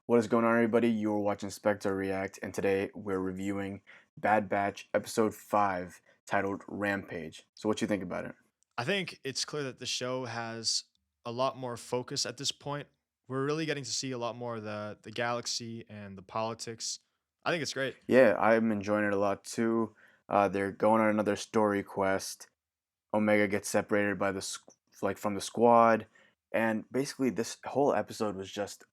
What is going on, everybody? You are watching Spectre React, and today we're reviewing Bad Batch Episode 5, titled Rampage. So, what you think about it? I think it's clear that the show has a lot more focus at this point. We're really getting to see a lot more of the galaxy and the politics. I think it's great. Yeah, I'm enjoying it a lot too. They're going on another story quest. Omega gets separated by from the squad, and basically this whole episode was just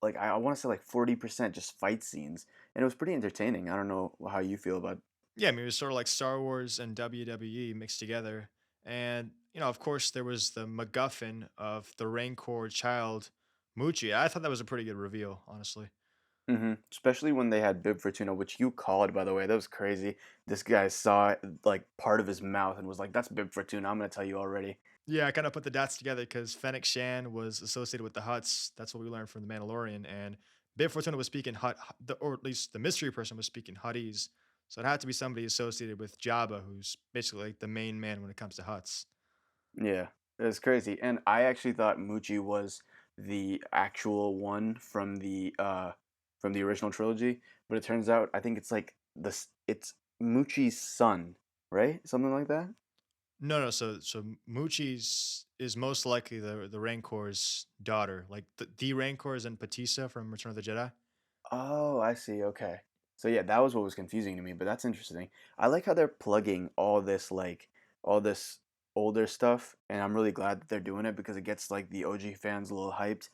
like I want to say like 40% just fight scenes, and it was pretty entertaining. I don't know how you feel about. Yeah, I mean, it was sort of like Star Wars and WWE mixed together. And, of course, there was the MacGuffin of the Rancor child, Muchi. I thought that was a pretty good reveal, honestly. Especially when they had Bib Fortuna, which you called, by the way. That was crazy. This guy saw like part of his mouth and was like, "That's Bib Fortuna. I'm gonna tell you already." Yeah, I kind of put the dots together because Fennec Shan was associated with the Huts. That's what we learned from the Mandalorian, and Bib Fortuna was speaking or at least the mystery person was speaking Huttese. So it had to be somebody associated with Jabba, who's basically like the main man when it comes to Huts. Yeah, it was crazy. And I actually thought Muchi was the actual one from the original trilogy, but it turns out I think it's like it's Muchi's son, right? Something like that. No, no. So Muchi's is most likely the Rancor's daughter, like the Rancor is in Patissa from Return of the Jedi. Oh, I see. Okay. So yeah, that was what was confusing to me, but that's interesting. I like how they're plugging all this older stuff, and I'm really glad that they're doing it because it gets like the OG fans a little hyped.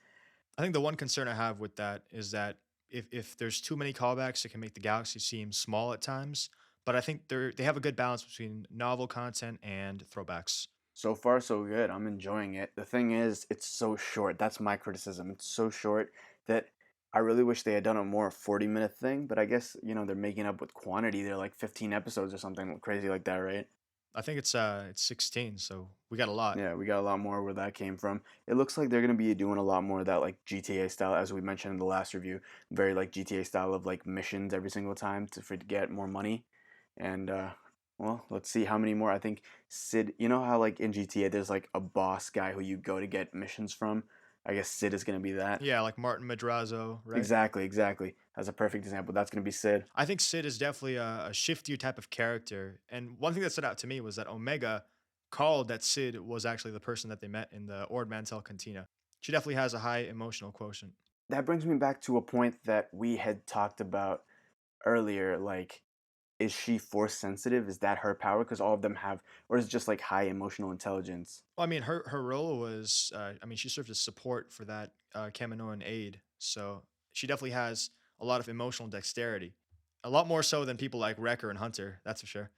I think the one concern I have with that is that if there's too many callbacks, it can make the galaxy seem small at times. But I think they have a good balance between novel content and throwbacks. So far, so good. I'm enjoying it. The thing is, it's so short. That's my criticism. It's so short that I really wish they had done a more 40-minute thing, but I guess, they're making up with quantity. They're like 15 episodes or something crazy like that, right? I think it's 16, so we got a lot. Yeah, we got a lot more where that came from. It looks like they're gonna be doing a lot more of that like GTA style, as we mentioned in the last review. Very like GTA style of like missions every single time to get more money. And well, let's see how many more. I think Sid. You know how like in GTA there's like a boss guy who you go to get missions from. I guess Sid is gonna be that. Yeah, like Martin Madrazo, right? Exactly, exactly. That's a perfect example. That's gonna be Sid. I think Sid is definitely a shiftier type of character. And one thing that stood out to me was that Omega called that Sid was actually the person that they met in the Ord Mantell Cantina. She definitely has a high emotional quotient. That brings me back to a point that we had talked about earlier. Like, is she force sensitive? Is that her power? Because all of them have, or is it just like high emotional intelligence? Well, I mean, her role was, I mean, she served as support for that Kaminoan aide, so she definitely has a lot of emotional dexterity, a lot more so than people like Wrecker and Hunter. That's for sure.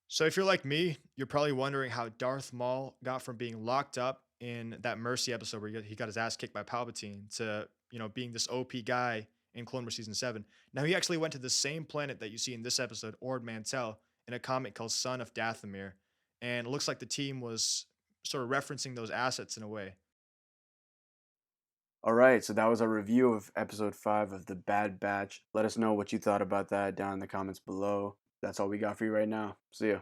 So if you're like me, you're probably wondering how Darth Maul got from being locked up in that Mercy episode where he got his ass kicked by Palpatine to being this OP guy in Clone Wars season 7. Now he actually went to the same planet that you see in this episode, Ord Mantell, in a comic called Son of Dathomir, and it looks like the team was sort of referencing those assets in a way. All right, so that was a review of episode 5 of The Bad Batch. Let us know what you thought about that down in the comments below. That's all we got for you right now. See ya.